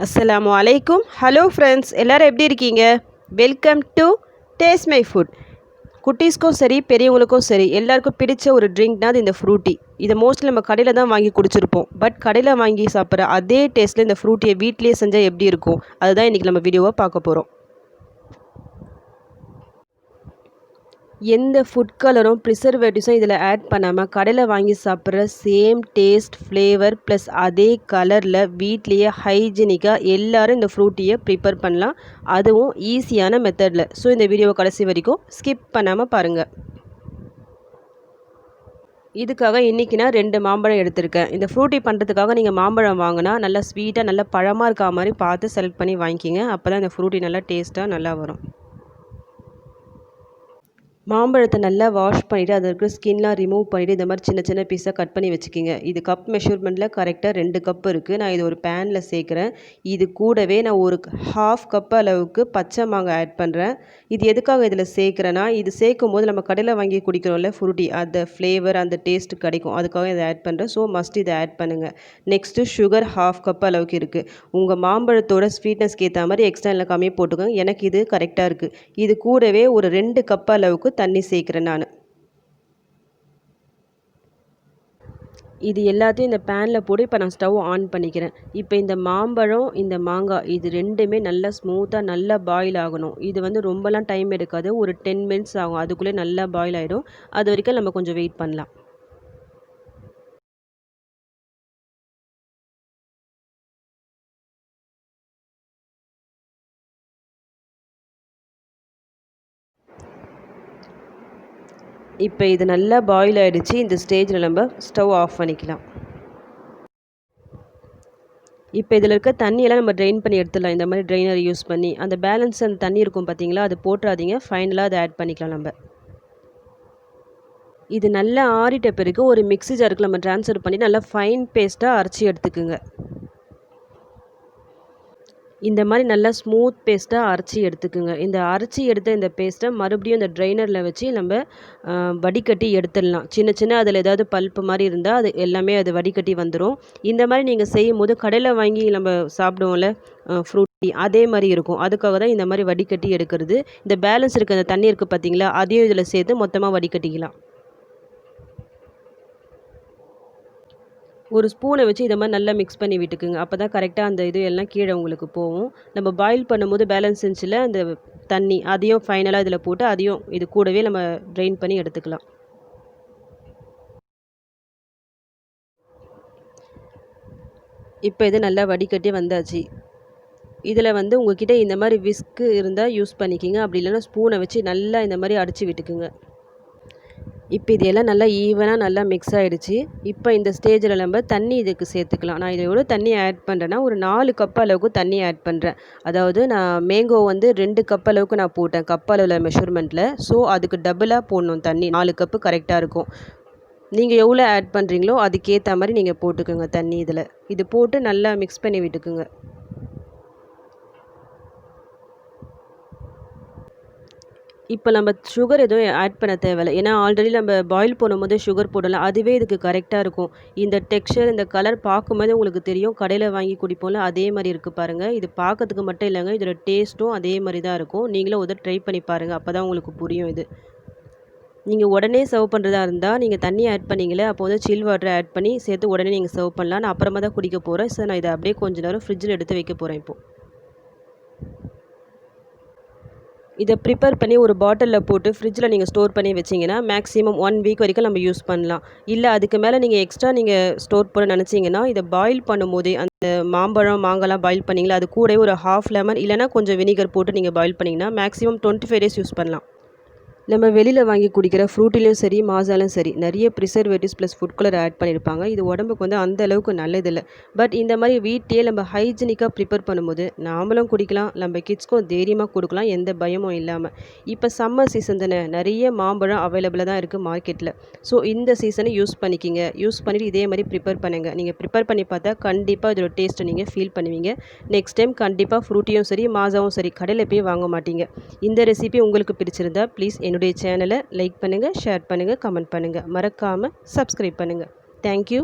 அஸ்ஸலாமு அலைக்கும். Hello friends, எல்லோரும் எப்படி இருக்கீங்க? Welcome to taste my food. குட்டீஸ்க்கும் சரி பெரியவங்களுக்கும் சரி எல்லாருக்கும் பிடிச்ச ஒரு ட்ரிங்க்னா அது இந்த ஃப்ரூட்டி. இதை மோஸ்ட்லி நம்ம கடையில் தான் வாங்கி குடிச்சிருப்போம். பட் கடையில் வாங்கி சாப்பிட்ற அதே டேஸ்ட்டில் இந்த ஃப்ரூட்டியை வீட்லேயே செஞ்சால் எப்படி இருக்கும், அதுதான் இன்றைக்கி நம்ம வீடியோவாக பார்க்க போகிறோம். எந்த ஃபுட் கலரும் ப்ரிசர்வேட்டிவ்ஸும் இதில் ஆட் பண்ணாமல் கடையில் வாங்கி சாப்பிட்ற சேம் டேஸ்ட், ஃப்ளேவர் ப்ளஸ் அதே கலரில் வீட்லேயே ஹைஜீனிக்காக எல்லோரும் இந்த ஃப்ரூட்டியை ப்ரிப்பேர் பண்ணலாம். அதுவும் ஈஸியான மெத்தடில். ஸோ இந்த வீடியோவை கடைசி வரைக்கும் ஸ்கிப் பண்ணாமல் பாருங்கள். இதுக்காக இன்றைக்கி நான் 2 மாம்பழம் எடுத்திருக்கேன். இந்த ஃப்ரூட்டி பண்ணுறதுக்காக நீங்கள் மாம்பழம் வாங்கினா நல்லா ஸ்வீட்டாக நல்லா பழமாக இருக்கா மாதிரி பார்த்து செலக்ட் பண்ணி வாங்கிக்கிங்க. அப்போ தான் இந்த ஃப்ரூட்டி நல்லா டேஸ்ட்டாக நல்லா வரும். மாம்பழத்தை நல்லா வாஷ் பண்ணிவிட்டு அதில் இருக்கிற ஸ்கின்லாம் ரிமூவ் பண்ணிவிட்டு இந்த மாதிரி சின்ன சின்ன பீஸாக கட் பண்ணி வச்சுக்கிங்க. இது கப் மெஷர்மெண்ட்டில் கரெக்டாக 2 கப் இருக்குது. நான் இது ஒரு பேனில் சேர்க்குறேன். இது கூடவே நான் ஒரு 1/2 கப் அளவுக்கு பச்சை மாங்காய் ஆட் பண்ணுறேன். இது எதுக்காக இதில் சேர்க்குறேன்னா, இது சேர்க்கும் போது நம்ம கடையில் வாங்கி குடிக்கிறோம்ல ஃப்ரூட்டி, அந்த ஃப்ளேவர் அந்த டேஸ்ட் கிடைக்கும். அதுக்காக இதை ஆட் பண்ணுறேன். ஸோ மஸ்ட் இதை ஆட் பண்ணுங்கள். நெக்ஸ்ட்டு சுகர் 1/2 கப் அளவுக்கு இருக்குது. உங்கள் மாம்பழத்தோட ஸ்வீட்னஸ்க்கு ஏற்ற மாதிரி எக்ஸ்ட்ரா இல்லை கம்மியாக போட்டுக்கோங்க. எனக்கு இது கரெக்டாக இருக்குது. இது கூடவே ஒரு 2 கப் அளவுக்கு தண்ணி சேர்க்குறேன் நான். இது எல்லாத்தையும் இந்த பேனில் போட்டு இப்போ நான் ஸ்டவ் ஆன் பண்ணிக்கிறேன். இப்போ இந்த மாம்பழம் இந்த மாங்காய் இது ரெண்டுமே நல்லா ஸ்மூத்தாக நல்லா பாயில் ஆகணும். இது ரொம்பலாம் டைம் எடுக்காது. ஒரு 10 மினிட்ஸ் ஆகும். அதுக்குள்ளே நல்லா பாயில் ஆகிடும். அது வரைக்கும் நம்ம கொஞ்சம் வெயிட் பண்ணலாம். இப்போ இது நல்லா பாயில் ஆகிடுச்சு. இந்த ஸ்டேஜில் நம்ம ஸ்டவ் ஆஃப் பண்ணிக்கலாம். இப்போ இதில் இருக்க தண்ணியெல்லாம் நம்ம ட்ரெயின் பண்ணி எடுத்துடலாம். இந்த மாதிரி ட்ரெயினர் யூஸ் பண்ணி அந்த பேலன்ஸ் அந்த தண்ணி இருக்கும் பார்த்தீங்களா, அது போட்டுறாதீங்க. ஃபைனலாக அதை ஆட் பண்ணிக்கலாம் நம்ம. இது நல்லா ஆறிட்ட பிறகு ஒரு மிக்ஸி ஜாருக்கு நம்ம ட்ரான்ஸ்ஃபர் பண்ணி நல்லா ஃபைன் பேஸ்ட்டாக அரைச்சி எடுத்துக்குங்க. இந்த மாதிரி நல்லா ஸ்மூத் பேஸ்ட்டாக அரைச்சி எடுத்துக்குங்க. இந்த அரைச்சி எடுத்த இந்த பேஸ்ட்டை மறுபடியும் இந்த ட்ரைனரில் வச்சு நம்ம வடிகட்டி எடுத்துடலாம். சின்ன சின்ன அதில் ஏதாவது பல்ப்பு மாதிரி இருந்தால் அது எல்லாமே அது வடிகட்டி வந்துடும். இந்த மாதிரி நீங்கள் செய்யும் போது கடையில் வாங்கி நம்ம சாப்பிடுவோம்ல ஃப்ரூட்டி, அதே மாதிரி இருக்கும். அதுக்காக தான் இந்த மாதிரி வடிகட்டி எடுக்கிறது. இந்த பேலன்ஸ் இருக்க அந்த தண்ணி இருக்குது பார்த்தீங்களா, அதையும் இதில் சேர்த்து மொத்தமாக வடிகட்டிக்கலாம். ஒரு ஸ்பூனை வச்சு இதை மாதிரி நல்லா மிக்ஸ் பண்ணி விட்டுக்குங்க. அப்போ தான் கரெக்டாக அந்த இது எல்லாம் கீழே உங்களுக்கு போகும். நம்ம பாயில் பண்ணும்போது பேலன்ஸ் இருந்துச்சுல அந்த தண்ணி, அதையும் ஃபைனலாக இதில் போட்டு அதையும் இது கூடவே நம்ம ட்ரெயின் பண்ணி எடுத்துக்கலாம். இப்போ இது நல்லா வடிகட்டி வந்தாச்சு. இதில் உங்ககிட்ட இந்த மாதிரி விஸ்க்கு இருந்தால் யூஸ் பண்ணிக்கிங்க. அப்படி இல்லைன்னா ஸ்பூனை வச்சு நல்லா இந்த மாதிரி அடித்து விட்டுக்குங்க. இப்போ இது எல்லாம் நல்லா ஈவனாக நல்லா மிக்ஸ் ஆகிடுச்சு. இப்போ இந்த ஸ்டேஜில் நம்ம தண்ணி இதுக்கு சேர்த்துக்கலாம். நான் இதில் எவ்வளோ தண்ணி ஆட் பண்ணுறேன்னா, ஒரு 4 கப் அளவுக்கு தண்ணி ஆட் பண்ணுறேன். அதாவது நான் மேங்கோ 2 கப் அளவுக்கு நான் போட்டேன் கப் அளவில் மெஷர்மெண்ட்டில். ஸோ அதுக்கு டபுளாக போடணும் தண்ணி. 4 கப்பு கரெக்டாக இருக்கும். நீங்கள் எவ்வளோ ஆட் பண்ணுறீங்களோ அதுக்கேற்ற மாதிரி நீங்கள் போட்டுக்கோங்க தண்ணி இதில். இது போட்டு நல்லா மிக்ஸ் பண்ணி விட்டுக்குங்க. இப்போ நம்ம சுகர் எதுவும் ஆட் பண்ண தேவையில்லை. ஏன்னா ஆல்ரெடி நம்ம பாயில் பண்ணும்போது சுகர் போடலாம். அதுவே இதுக்கு கரெக்டாக இருக்கும். இந்த டெக்ஸ்சர் இந்த கலர் பார்க்கும்போது உங்களுக்கு தெரியும். கடையில் வாங்கி குடிப்போம்ல அதே மாதிரி இருக்குது பாருங்கள். இது பார்க்கறதுக்கு மட்டும் இல்லைங்க, இதோட டேஸ்ட்டும் அதே மாதிரி தான் இருக்கும். நீங்களும் ஒரு ட்ரை பண்ணி பாருங்கள். அப்போ தான் உங்களுக்கு புரியும். இது நீங்கள் உடனே சர்வ் பண்ணுறதா இருந்தால் நீங்கள் தண்ணி ஆட் பண்ணிங்களே, அப்போ சில் வாட்டர் ஆட் பண்ணி சேர்த்து உடனே நீங்கள் சர்வ் பண்ணலாம். நான் அப்புறமா தான் குடிக்க போகிறேன். ஸோ நான் இதை அப்படியே கொஞ்ச நேரம் ஃப்ரிட்ஜில் எடுத்து வைக்க போகிறேன். இப்போது இதை ப்ரிப்பேர் பண்ணி ஒரு பாட்டிலில் போட்டு ஃப்ரிட்ஜில் நீங்கள் ஸ்டோர் பண்ணி வச்சிங்கன்னா மேக்ஸிமம் 1 வீக் வரைக்கும் நம்ம யூஸ் பண்ணலாம். இல்லை அதுக்கு மேலே நீங்கள் எக்ஸ்ட்ரா நீங்கள் ஸ்டோர் பண்ண நினச்சிங்கன்னா, இதை பாயில் பண்ணும்போதே அந்த மாம்பழம் மாங்காய்லாம் பாயில் பண்ணிங்களா, அது கூட ஒரு 1/2 லெமன் இல்லைனா கொஞ்சம் வினிகர் போட்டு நீங்கள் பாயில் பண்ணிங்கன்னா மேக்ஸிமம் 25 டேஸ் யூஸ் பண்ணலாம். நம்ம வெளியில் வாங்கி குடிக்கிற ஃப்ரூட்டிலையும் சரி மாசாலும் சரி நிறைய preservatives plus food colour add பண்ணியிருப்பாங்க. இது உடம்புக்கு அந்த அளவுக்கு நல்லதில்லை. பட் இந்த மாதிரி வீட்டிலே நம்ம ஹைஜீனிக்காக ப்ரிப்பேர் பண்ணும்போது நாமளும் குடிக்கலாம், நம்ம கிட்ஸ்க்கும் தைரியமாக கொடுக்கலாம், எந்த பயமும் இல்லாமல். இப்போ சம்மர் சீசன் தானே, நிறைய மாம்பழம் அவைலபிளாக தான் இருக்குது மார்க்கெட்டில். ஸோ இந்த சீசனை யூஸ் பண்ணிக்கிங்க. யூஸ் பண்ணிவிட்டு இதே மாதிரி ப்ரிப்பேர் பண்ணுங்கள். நீங்கள் ப்ரிப்பேர் பண்ணி பார்த்தா கண்டிப்பாக இதோட டேஸ்ட்டை நீங்கள் ஃபீல் பண்ணுவீங்க. நெக்ஸ்ட் டைம் கண்டிப்பாக ஃப்ரூட்டியும் சரி மாசாவும் சரி கடையில் போய் வாங்க மாட்டீங்க. இந்த ரெசிபி உங்களுக்கு பிடிச்சிருந்தா ப்ளீஸ் என்னுடைய சேனலை லைக் பண்ணுங்கள், ஷேர் பண்ணுங்கள், கமெண்ட் பண்ணுங்கள். மறக்காமல் சப்ஸ்கிரைப் பண்ணுங்கள். தேங்க்யூ.